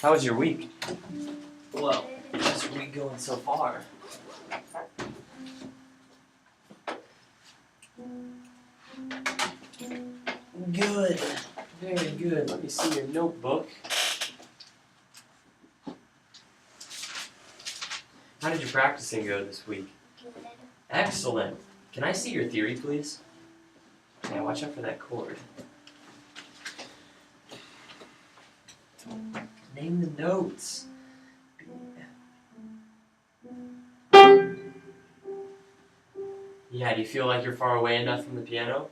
How was your week? Well, how's your week going so far? Good. Very good. Let me see your notebook. How did your practicing go this week? Good. Excellent. Can I see your theory, please? Yeah, watch out for that cord. Name the notes. Yeah, do you feel like you're far away enough from the piano?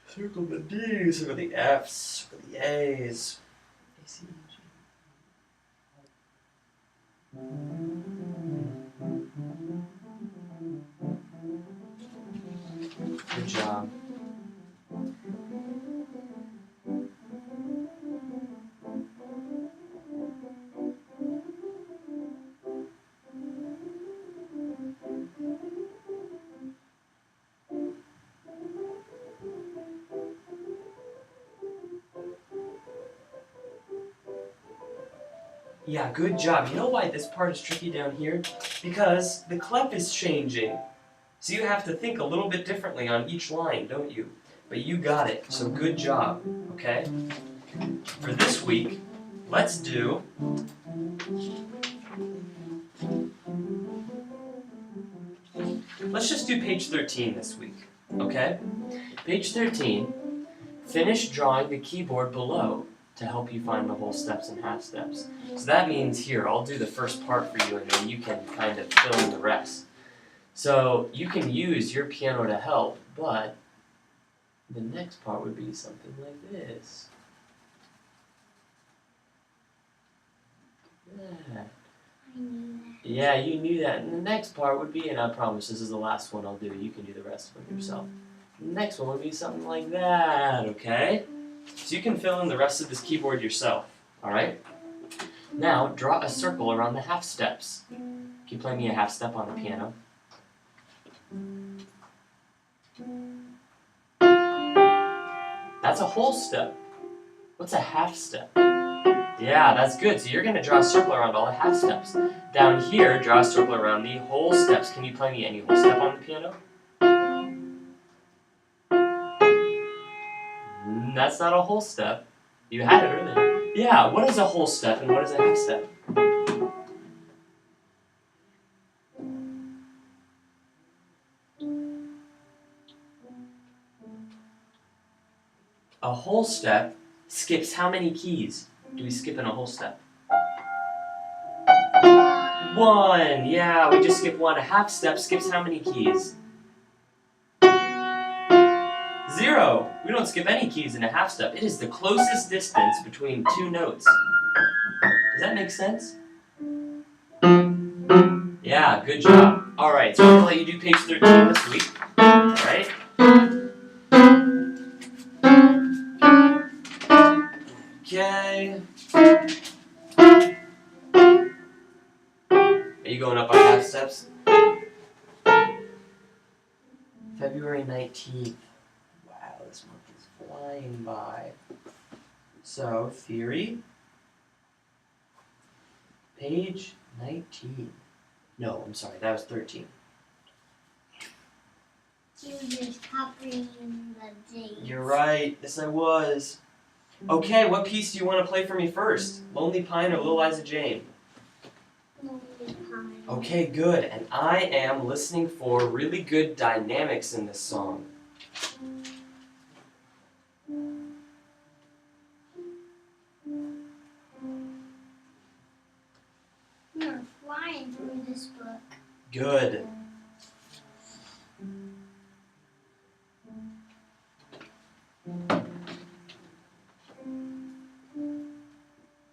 Circle the D's, circle the F's, circle the A's. A, C, G. Good job. Yeah, good job. You know why this part is tricky down here? Because the clef is changing. So you have to think a little bit differently on each line, don't you? But you got it, so good job, okay? For this week, let's do... Let's just do page 13 this week, okay? Page 13, finish drawing the keyboard below to help you find the whole steps and half steps. So that means here, I'll do the first part for you and then you can kind of fill in the rest. So you can use your piano to help, but the next part would be something like this. Yeah. I knew that. Yeah, you knew that. And the next part would be, and I promise this is the last one I'll do, you can do the rest of them yourself. The next one would be something like that, okay? So you can fill in the rest of this keyboard yourself, alright? Now, draw a circle around the half steps. Can you play me a half step on the piano? That's a whole step. What's a half step? Yeah, that's good. So you're going to draw a circle around all the half steps. Down here, draw a circle around the whole steps. Can you play me any whole step on the piano? That's not a whole step. You had it earlier. Yeah, what is a whole step and what is a half step? A whole step skips how many keys do we skip in a whole step? One! Yeah, we just skip one. A half step skips how many keys? 0! We don't skip any keys in a half step. It is the closest distance between two notes. Does that make sense? Yeah, good job. Alright, so I'm going to let you do page 13 this week. Alright? Okay. Are you going up on half steps? February 19th. Wow, this month is flying by. So, theory. Page 19. No, I'm sorry, that was 13. You were just copying the dates. You're right, yes I was. Okay, what piece do you want to play for me first? Lonely Pine or Little Liza Jane? Lonely Pine. Okay, good. And I am listening for really good dynamics in this song. You're flying through this book. Good.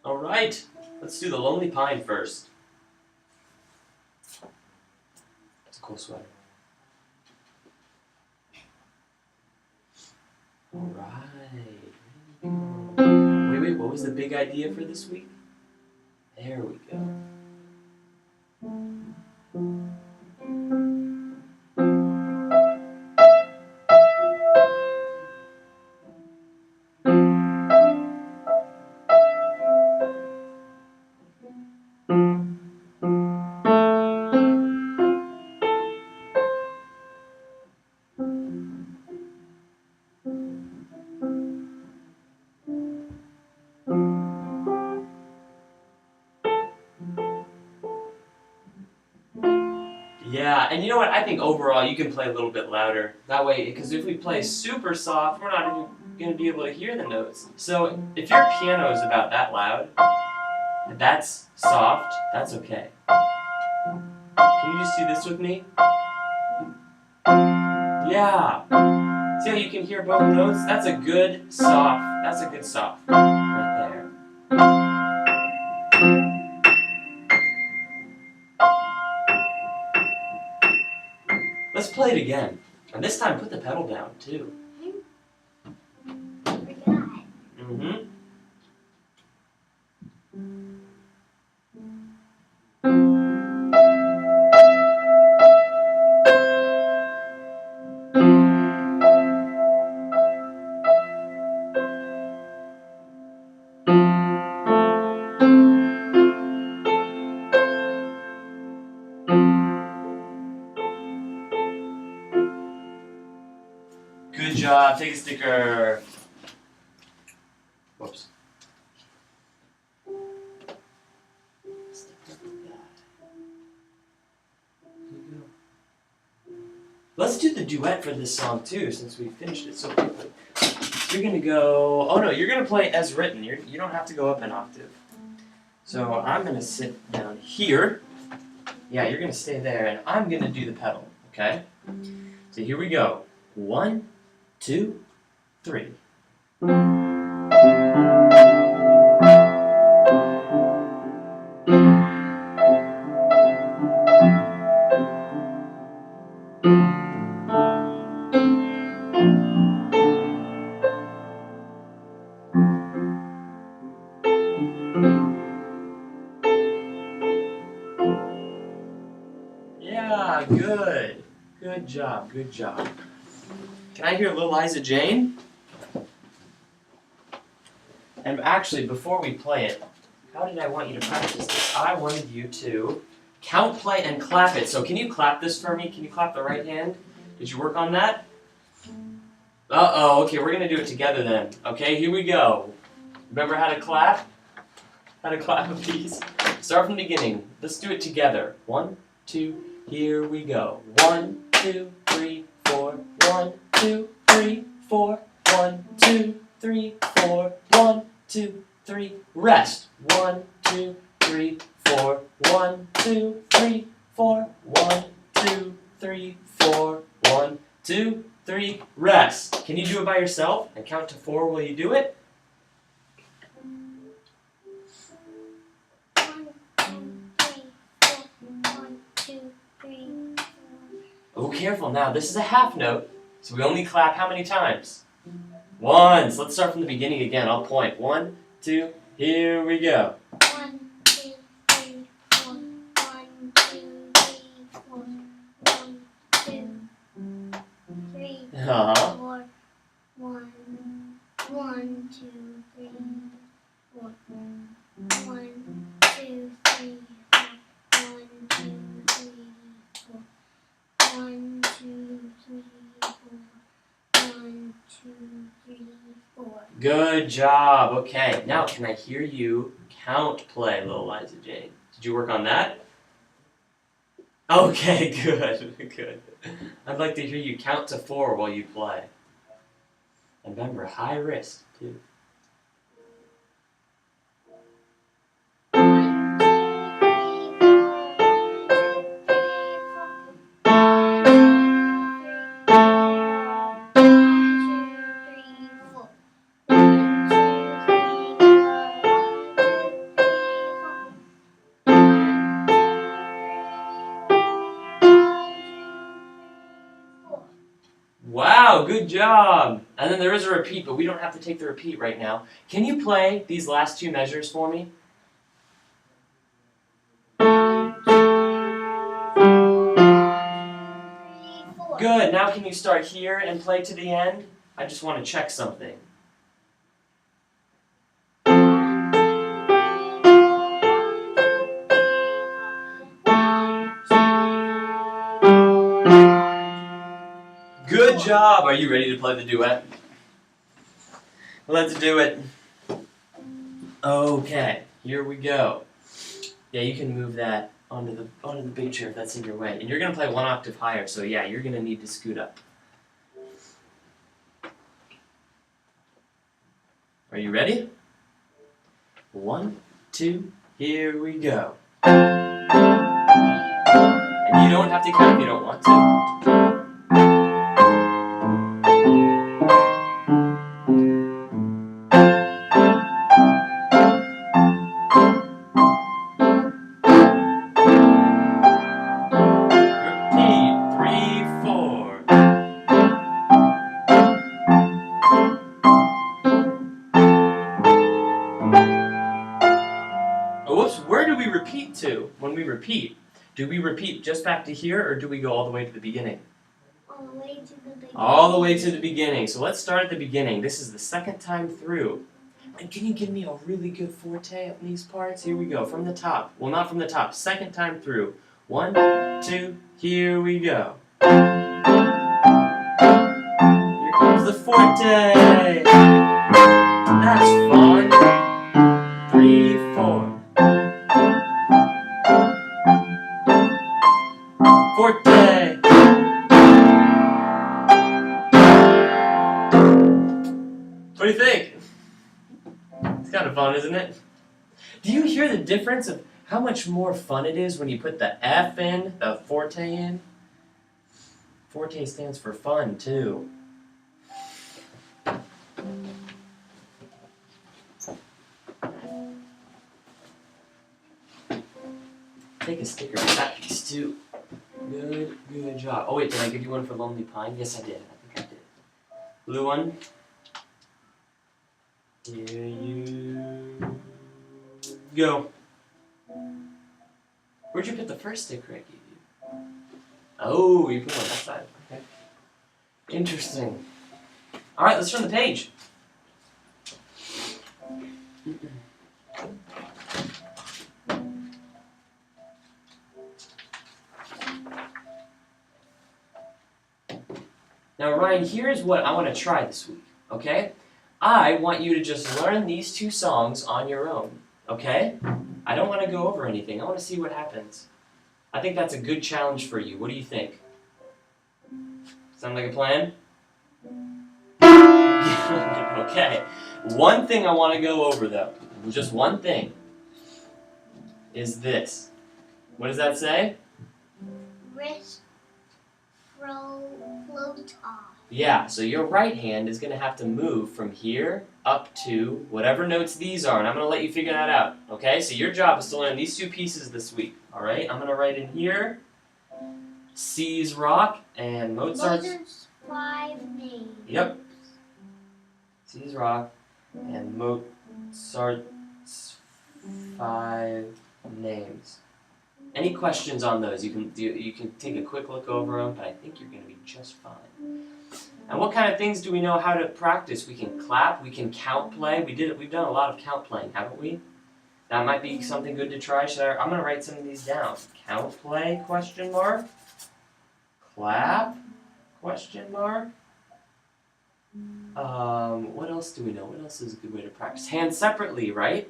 All right, let's do the Lonely Pine first. It's a cool sweater. All right. Wait, what was the big idea for this week? There There we go. Yeah, and you know what? I think overall you can play a little bit louder. That way, because if we play super soft, we're not even going to be able to hear the notes. So if your piano is about that loud, and that's soft, that's okay. Can you just do this with me? Yeah. See how you can hear both notes? That's a good soft. That's a good soft right there. Let's play it again. And this time put the pedal down too. Forgot. Mm-hmm. Good job. Take a sticker. Whoops. Let's do the duet for this song too, since we finished it so quickly. So you're gonna go. Oh no, you're gonna play as written. You don't have to go up an octave. So I'm gonna sit down here. Yeah, you're gonna stay there, and I'm gonna do the pedal. Okay. So here we go. 1, 2, 3. Yeah, good. Good job, good job. Can I hear Little Liza Jane? And actually, before we play it, how did I want you to practice this? I wanted you to count, play, and clap it. So can you clap this for me? Can you clap the right hand? Did you work on that? Uh-oh, okay, we're going to do it together then. Okay, here we go. Remember how to clap? How to clap a piece? Start from the beginning. Let's do it together. 1, 2, here we go. 1, 2, 3, 4. 1, 2, 3, 4. 1, 2, 3, 4. 1, 2, 3. Rest. 1, 2, 3, 4. 1, 2, 3, 4. 1, 2, 3, 4. 1, 2, 3. Rest. Can you do it by yourself and count to 4 while you do it? 1, 2, 3, 4. 1, 2, 3, 4. Oh, careful now. This is a half note, so we only clap how many times? Once. Let's start from the beginning again. I'll point. 1, 2, here we go. 1, 2, 3, 4. 1, 2, 3, 4. 1, 2, 3, Uh-huh. 4. 1, 1, 2, 3, 4. 1, 2, 3, 4. 1, 2, 3, 4. 1, 2, 3, 4. 1, 2, 3, 4. Good job. Okay. Now, can I hear you count play, Little Liza Jane? Did you work on that? Okay, good. Good. I'd like to hear you count to 4 while you play. And remember, high wrist, too. 1, 2, 3, 4. 1, 2, 3, 4. Wow, good job. And then there is a repeat, but we don't have to take the repeat right now. Can you play these last 2 measures for me? Good. Now can you start here and play to the end? I just want to check something. Good job. Are you ready to play the duet? Let's do it. Okay, here we go. Yeah, you can move that onto the big chair if that's in your way. And you're gonna play one octave higher, so yeah, you're gonna need to scoot up. Are you ready? 1, 2, here we go. And you don't have to count if you don't want to. When we repeat, do we repeat just back to here, or do we go all the way to the beginning? All the way to the beginning. All the way to the beginning. So let's start at the beginning. This is the second time through. And can you give me a really good forte on these parts? Here we go, from the top. Well, not from the top. Second time through. 1, 2, here we go. Here comes the forte. That's fun. 3, 4. Forte! What do you think? It's kind of fun, isn't it? Do you hear the difference of how much more fun it is when you put the F in, the forte in? Forte stands for fun, too. Take a sticker for that piece, too. Good job. Oh wait, did I give you one for Lonely Pine? Yes, I did. I think I did. Blue one. Here you go. Where'd you put the first sticker I gave you? Oh, you put it on that side. Okay. Interesting. All right, let's turn the page. Now, Ryan, here's what I want to try this week, okay? I want you to just learn these 2 songs on your own, okay? I don't want to go over anything. I want to see what happens. I think that's a good challenge for you. What do you think? Sound like a plan? Okay. One thing I want to go over, though, just one thing, is this. What does that say? Wrist float off. Yeah, so your right hand is going to have to move from here up to whatever notes these are, and I'm going to let you figure that out, okay? So your job is to learn these 2 pieces this week, all right? I'm going to write in here C's rock and Mozart's... Mozart's 5 names. Yep. C's rock and Mozart's 5 names. Any questions on those? You can take a quick look over them, but I think you're going to be just fine. And what kind of things do we know how to practice? We can clap, we can count play. We've done a lot of count playing, haven't we? That might be something good to try. I'm going to write some of these down. Count play, question mark. Clap, question mark. What else do we know? What else is a good way to practice? Hands separately, right?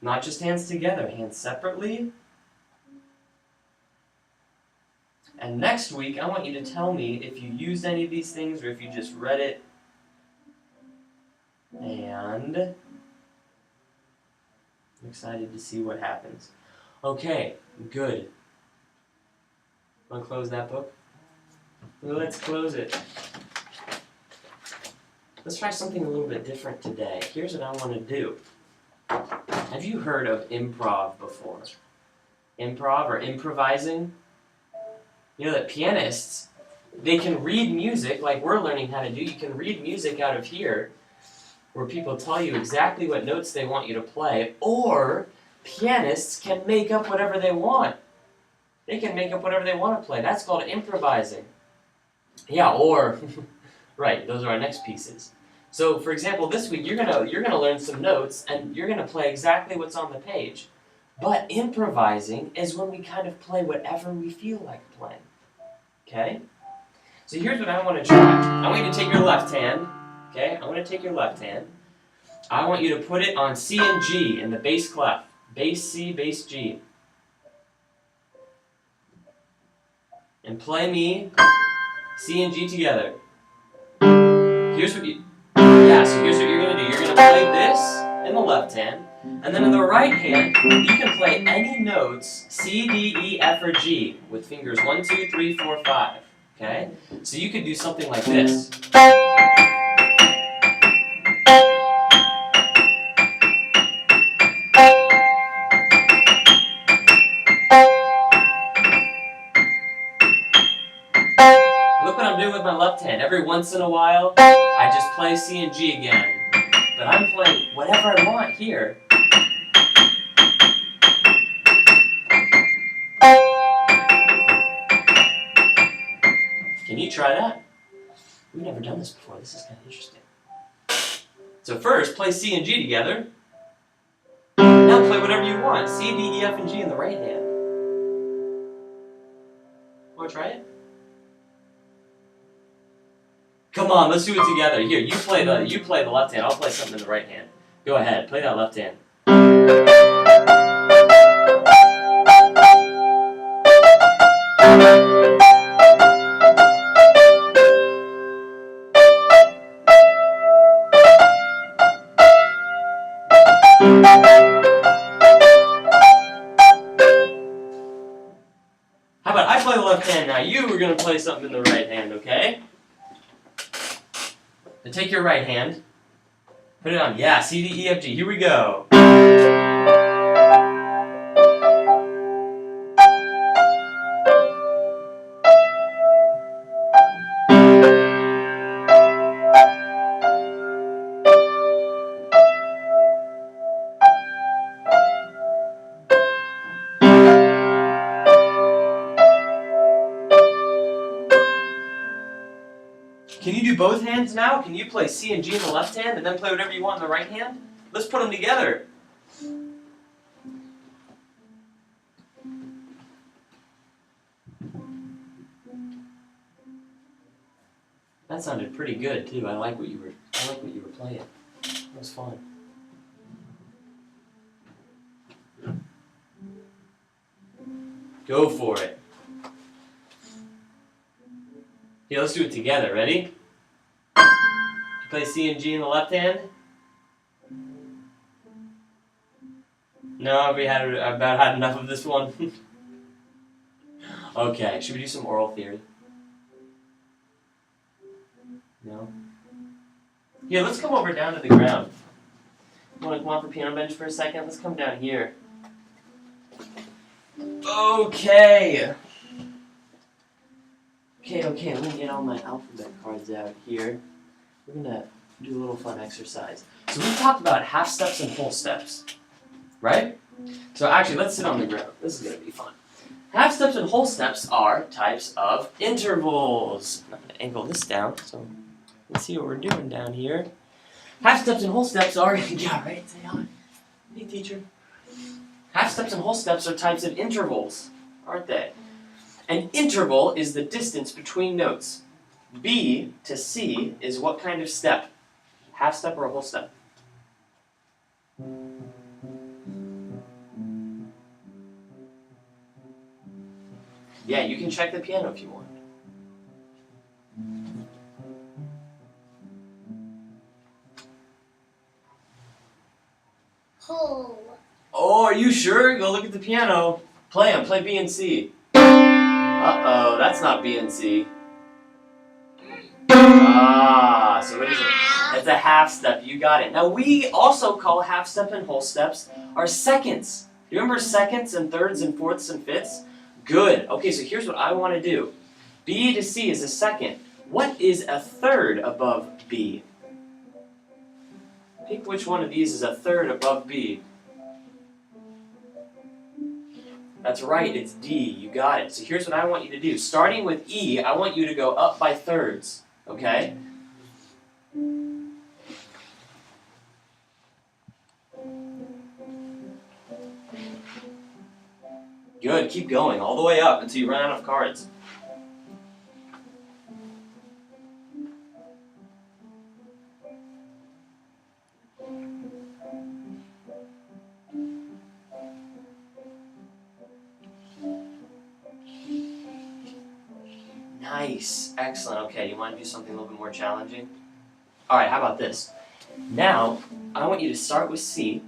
Not just hands together, hands separately. And next week, I want you to tell me if you used any of these things or if you just read it. And I'm excited to see what happens. Okay, good. Want to close that book? Let's close it. Let's try something a little bit different today. Here's what I want to do. Have you heard of improv before? Improv or improvising? You know that pianists, they can read music like we're learning how to do. You can read music out of here where people tell you exactly what notes they want you to play, or pianists can make up whatever they want. They can make up whatever they want to play. That's called improvising. Yeah, or right, those are our next pieces. So, for example, this week you're gonna learn some notes and you're gonna play exactly what's on the page. But improvising is when we kind of play whatever we feel like playing. Okay? So here's what I want to try. I want you to take your left hand. Okay? I want to take your left hand. I want you to put it on C and G in the bass clef. Bass C, bass G. And play me C and G together. Here's what you so here's what you're gonna do. You're gonna play this in the left hand, and then in the right hand, you can play any notes C, D, E, F, or G with fingers 1, 2, 3, 4, 5. Okay? So you could do something like this. Look what I'm doing with my left hand. Every once in a while, I just play C and G again. But I'm playing whatever I want here. Can you try that? We've never done this before. This is kind of interesting. So first, play C and G together. Now play whatever you want. C, D, E, F, and G in the right hand. Want to try it? Come on, let's do it together. Here, you play the left hand. I'll play something in the right hand. Go ahead, play that left hand. How about I play the left hand now? You are going to play something in the right hand, okay? So take your right hand, put it on, yeah, C, D, E, F, G. Here we go. Can you do both hands now? Can you play C and G in the left hand and then play whatever you want in the right hand? Let's put them together. That sounded pretty good too. I like what you were playing. That was fun. Go for it. Yeah, let's do it together. Ready? You play C and G in the left hand? No, we had about had enough of this one. Okay, should we do some oral theory? No? Here, let's come over down to the ground. You want to come off the piano bench for a second? Let's come down here. Okay. Okay, let me get all my alphabet cards out here. We're gonna do a little fun exercise. So we talked about half steps and whole steps, right? So actually, let's sit on the ground. This is gonna be fun. Half steps and whole steps are types of intervals. I'm gonna angle this down so you can see what we're doing down here. Half steps and whole steps are, yeah, right, say hi. Hey, teacher. Half steps and whole steps are types of intervals, aren't they? An interval is the distance between notes. B to C is what kind of step? Half step or a whole step? Yeah, you can check the piano if you want. Whole. Oh, are you sure? Go look at the piano. Play them. Play B and C. Uh-oh, that's not B and C. Ah, so what is it? It's a half step. You got it. Now, we also call half step and whole steps our seconds. You remember seconds and thirds and fourths and fifths? Good. Okay, so here's what I want to do. B to C is a second. What is a third above B? Pick which one of these is a third above B. That's right, it's D. You got it. So here's what I want you to do. Starting with E, I want you to go up by thirds, okay? Good, keep going, all the way up until you run out of cards. Nice, excellent. Okay, you want to do something a little bit more challenging? Alright, how about this? Now, I want you to start with C.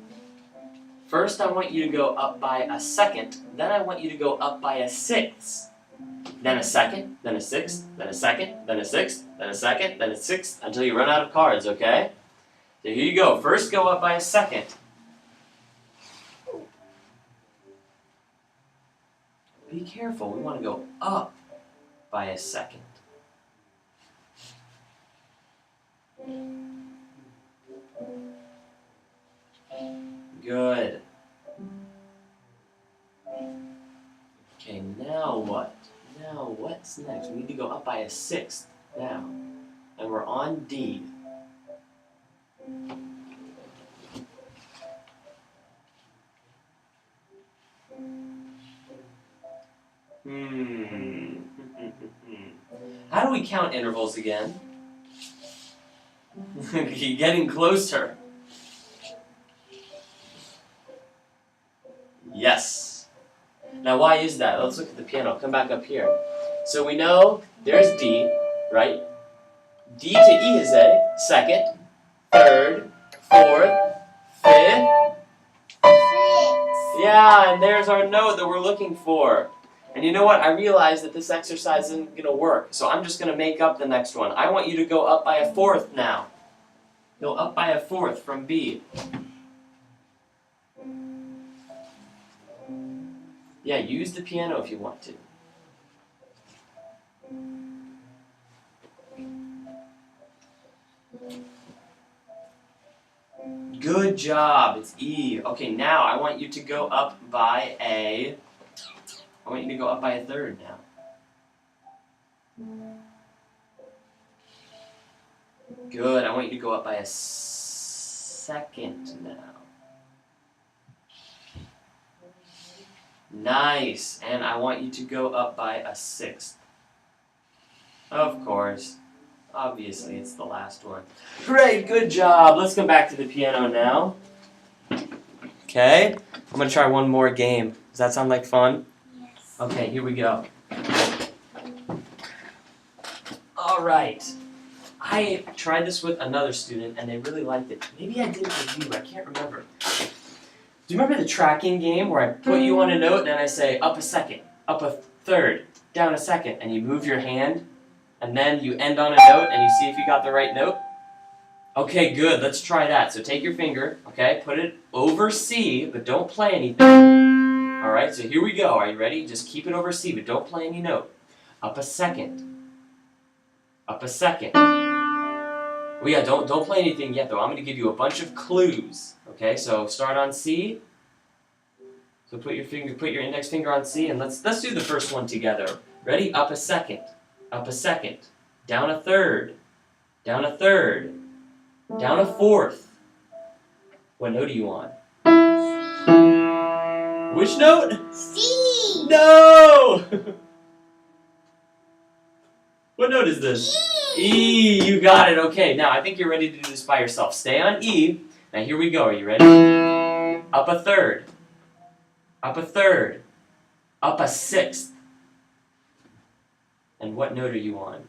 First, I want you to go up by a second, then I want you to go up by a sixth. Then a second, then a sixth, then a second, then a sixth, then a second, then a sixth, until you run out of cards, okay? So here you go. First, go up by a second. Be careful, we want to go up by a second. Good. Okay, now what? Now what's next? We need to go up by a sixth now. And we're on D. How do we count intervals again? You're getting closer. Yes. Now why is that? Let's look at the piano. Come back up here. So we know there's D, right? D to E is a second, third, fourth, fifth. Yeah, and there's our note that we're looking for. And you know what? I realize that this exercise isn't going to work, so I'm just going to make up the next one. I want you to go up by a fourth now. Go up by a fourth from B. Yeah, use the piano if you want to. Good job, it's E. Okay, now I want you to go up by a... I want you to go up by a third now. Good, I want you to go up by a second now. Nice, and I want you to go up by a sixth. Of course. Obviously, it's the last one. Great, good job. Let's come back to the piano now. Okay, I'm going to try one more game. Does that sound like fun? Yes. Okay, here we go. All right. I tried this with another student, and they really liked it. Maybe I did it with you. I can't remember. Do you remember the tracking game where I put you on a note, and I say up a second, up a third, down a second, and you move your hand? And then you end on a note and you see if you got the right note? Okay, good. Let's try that. So take your finger, okay? Put it over C, but don't play anything. Alright, so here we go. Are you ready? Just keep it over C, but don't play any note. Up a second. Up a second. Oh yeah, don't play anything yet though. I'm going to give you a bunch of clues. Okay, so start on C. So put your index finger on C and let's do the first one together. Ready? Up a second. Up a second, down a third, down a third, down a fourth. What note do you want? Which note? C. No! What note is this? E. You got it. Okay, now I think you're ready to do this by yourself. Stay on E. Now here we go. Are you ready? Up a third, up a third, up a sixth. And what note are you on?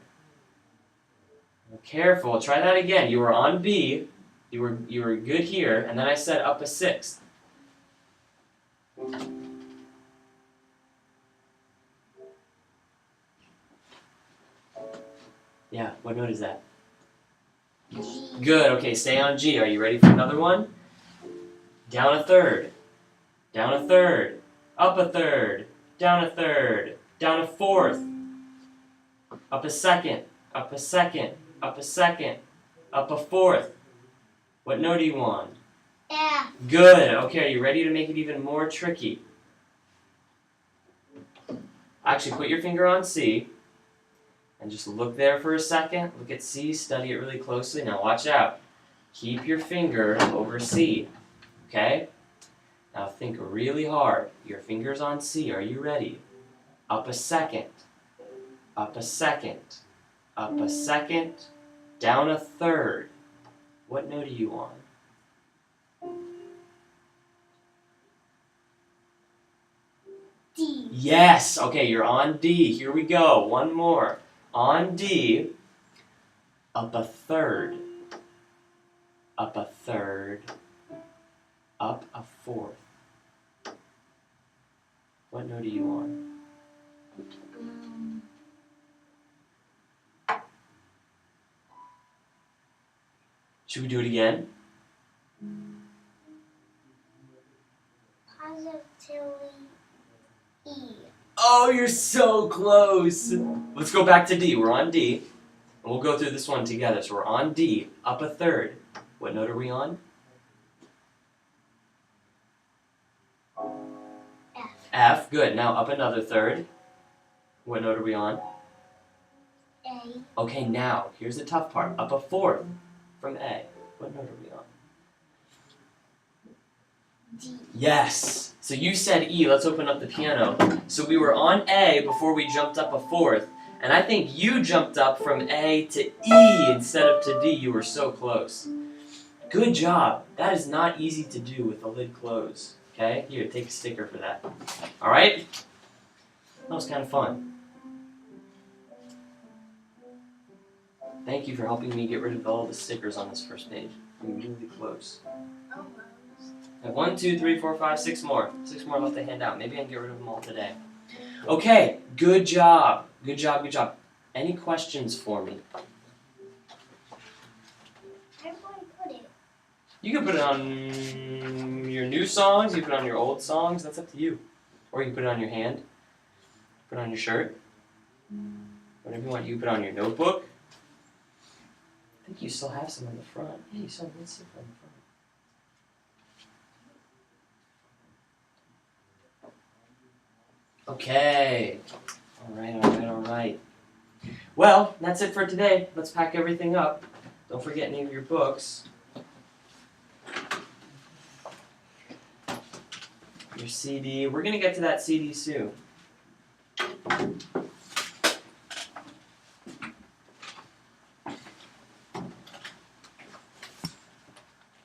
Careful, try that again. You were on B, you were good here, and then I said up a sixth. Yeah, what note is that? G. Good, okay, stay on G. Are you ready for another one? Down a third, down a third, up a third, down a third, down a fourth. Up a second, up a second, up a second, up a fourth. What note do you want? F. Good. Okay, are you ready to make it even more tricky? Actually, put your finger on C. And just look there for a second. Look at C, study it really closely. Now watch out. Keep your finger over C. Okay? Now think really hard. Your finger's on C. Are you ready? Up a second. Up a second. Up a second. Down a third. What note are you on? D. Yes! Okay, you're on D. Here we go. One more. On D, up a third. Up a third. Up a fourth. What note are you on? Should we do it again? Positively E. Oh, you're so close! Let's go back to D. We're on D. And we'll go through this one together. So we're on D, up a third. What note are we on? F. F. Good. Now up another third. What note are we on? A. Okay, now, here's the tough part. Up a fourth from A. What note are we on? D. Yes! So you said E, let's open up the piano. So we were on A before we jumped up a fourth, and I think you jumped up from A to E instead of to D. You were so close. Good job. That is not easy to do with the lid closed. Okay? Here, take a sticker for that. Alright? That was kind of fun. Thank you for helping me get rid of all the stickers on this first page. I'm really close. Almost. I have 1, 2, 3, 4, 5, 6 more. 6 more left to hand out. Maybe I can get rid of them all today. Okay, good job. Good job, good job. Any questions for me? Where do I put it? You can put it on your new songs, you can put it on your old songs, that's up to you. Or you can put it on your hand, put it on your shirt, whatever you want. You can put it on your notebook. I think you still have some on the front. Yeah, you still have some on the front. Okay. Alright. Well, that's it for today. Let's pack everything up. Don't forget any of your books. Your CD. We're going to get to that CD soon.